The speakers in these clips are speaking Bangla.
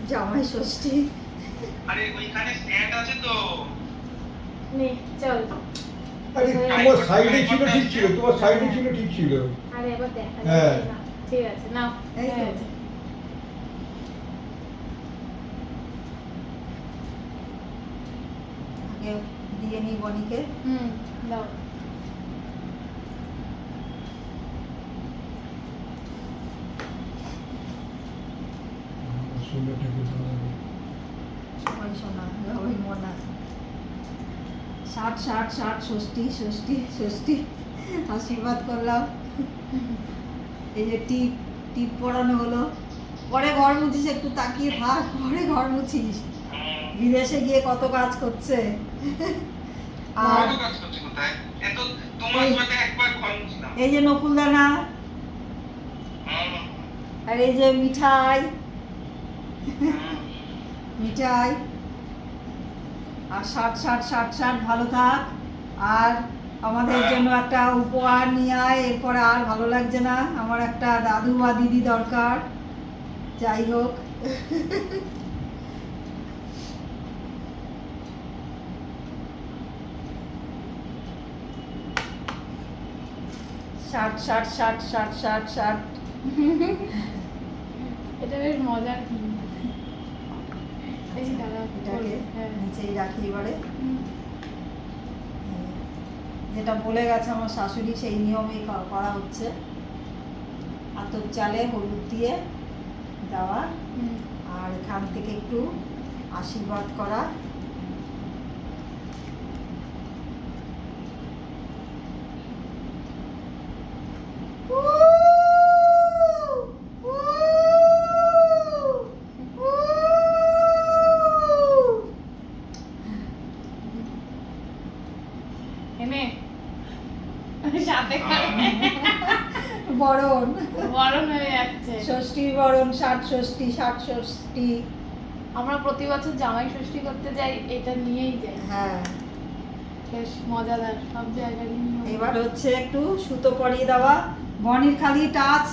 জামাই ষষ্ঠী। আরে ওইখানে স্ট্যান্ড আছে তো। নে চল। আরে তোমার সাইডে ছিল ঠিক ছিল, তোমার সাইডে ছিল ঠিক ছিল। আরে এবার দেখা হ্যাঁ। যাবে না। ঠিক আছে নাও। এই তো। হ্যাঁ। আগে দিয়ে নিই বনিকে। দাও। সুন্দরটাকে ধরো। সবাই শোনা ওই মনা। 60 60 60 ষষ্ঠী ষষ্ঠী ষষ্ঠী আশীর্বাদ করলাম। এই যে টিপ টিপ পরানো হলো। পরে ঘর মুছিস, একটু তাকিয়ে থাক, পরে ঘর মুছিস। বিদেশে গিয়ে কত কাজ করছে। আর কত কাজ করছে কোথায়? এত তোমার সাথে একবার ঘর মুছলাম। এই যে নকুলদানা, আর এই যে মিঠাই মিঠাই। আর 60 60 60 60 ভালো থাক। আর আমাদের জন্য একটা উপহার নিয়ে আয়, এরপরে আর ভালো লাগছে না। আমার একটা দাদু বা দিদি দরকার। যাই হোক, ষাট ষাট ষাট ষাট ষাট ষাট। এটা বেশ মজার কিন্তু। এই দাঁড়া এটাকে হ্যাঁ। নিচেই রাখি এবারে। যেটা বলে গেছে আমার শাশুড়ি, সেই নিয়মেই করা হচ্ছে। আতপ চালে হলুদ দিয়ে দেওয়া, আর এখান থেকে একটু আশীর্বাদ করা। এনে সাথে খাবে। বরণ বরণ হয়ে যাচ্ছে। ষষ্ঠীর বরণ, 60 ষষ্ঠী 60 ষষ্ঠী। আমরা প্রতি বছর জামাই ষষ্ঠী করতে যাই, এটা নিয়েই যাই। হ্যাঁ, বেশ মজাদার, সব জায়গায় নিয়ম। এবার হচ্ছে একটু সুতো পরিয়ে দেওয়া। বনির খালি টাচ।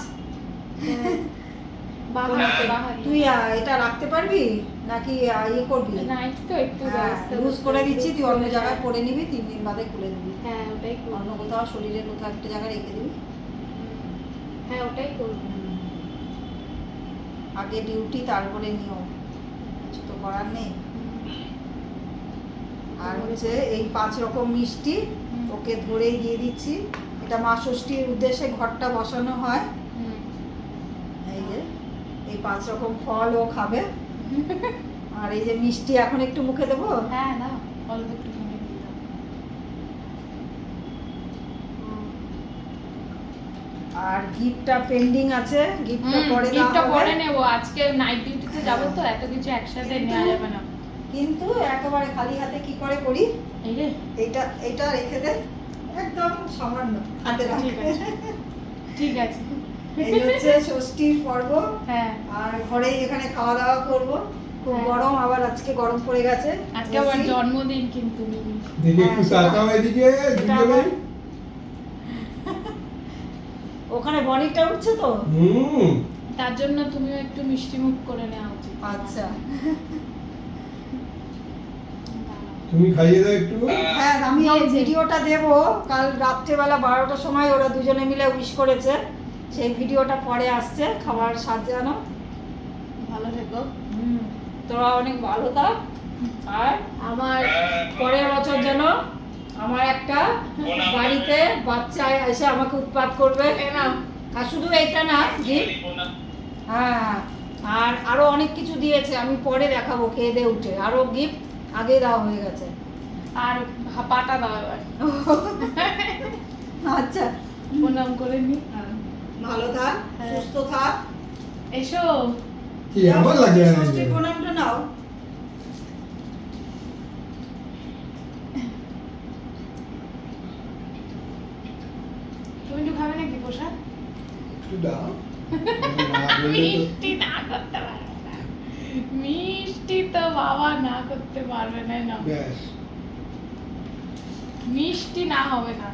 বাহাতে বাহাতে। তুই এটা রাখতে পারবি নাকি ইয়ে করবি? না একটু একটু লুজ করে দিচ্ছি, তুই অন্য জায়গায় পরে নিবি, 3 দিন বাদে খুলে দিবি। হ্যাঁ ওটাই করবো। অন্য কোথাও শরীরের কোথাও একটা জায়গায় রেখে দিবি। হ্যাঁ ওটাই করবো। আগে ডিউটি, তারপরে নিয়ম, কিছু তো করার নেই। আর হচ্ছে এই 5 রকম মিষ্টি ওকে ধরেই দিয়ে দিচ্ছি। এটা মা ষষ্ঠীর উদ্দেশ্যে ঘরটা বসানো হয়। এই যে এই 5 রকম ফল ও খাবে। আর এই যে মিষ্টি এখন একটু মুখে দেবো। হ্যাঁ না অল্প একটু ভেঙে দিয়ে দাও। আর গিফটটা পেন্ডিং আছে, গিফটটা পরে দেওয়া গিফটটা হবে। পরে নেবো, আজকে নাইট ডিউটিতে যাবো তো, এত কিছু একসাথে নেওয়া যাবে না। কিন্তু একেবারে খালি হাতে কি করে করি, এই রে এইটা রেখে দে, একদম সামান্য হাতে রাখ। ঠিক আছে ঠিক আছে। এই হচ্ছে ষষ্ঠীর পর্ব। হ্যাঁ আর ঘরেই এখানে খাওয়া দাওয়া করব। খুব হ্যাঁ। গরম, আবার আজকে গরম পড়ে গেছে। আজকে আমার বেশি। জন্মদিন কিন্তু মিমি। দেখি একটু তাকাও এদিকে, এটা দুজনে। আমার- ওখানে বনিটা উঠছে তো। তার জন্য তুমিও একটু মিষ্টি মুখ করে নেওয়া উচিত। আচ্ছা, তুমি খাইয়ে দাও একটু। হ্যাঁ আমি ওই দিয়েছে। ভিডিওটা দেব কাল রাত্রেবেলা 12টার সময়। ওরা দুজনে মিলে উইশ করেছে, সেই ভিডিওটা পরে আসছে। খাবার সাজানো। ভালো থেকো। তোরা অনেক ভালো থাক। আর আমার পরের বছর যেন আমার একটা বাড়িতে বাচ্চা এসে আমাকে উৎপাত করবে। আর শুধু এইটা না, হ্যাঁ, আর আরো অনেক কিছু দিয়েছে, আমি পরে দেখাবো খেয়ে দিয়ে উঠে। আরো গিফট আগে দেওয়া হয়ে গেছে। আর পাটা দাও এবার। আচ্ছা, প্রণাম করে নি। ভালো থাক, হ্যাঁ। সুস্থ থাক। এসো। কি আমার লাগে না ষষ্ঠী প্রণামটা নাও। তুমি একটু খাবে নাকি প্রসাদ? একটু দাও। না বললে তো- মিষ্টি না করতে পারবে না। মিষ্টি তো বাবা না করতে পারবে না। ব্যাস। মিষ্টি না হবে না।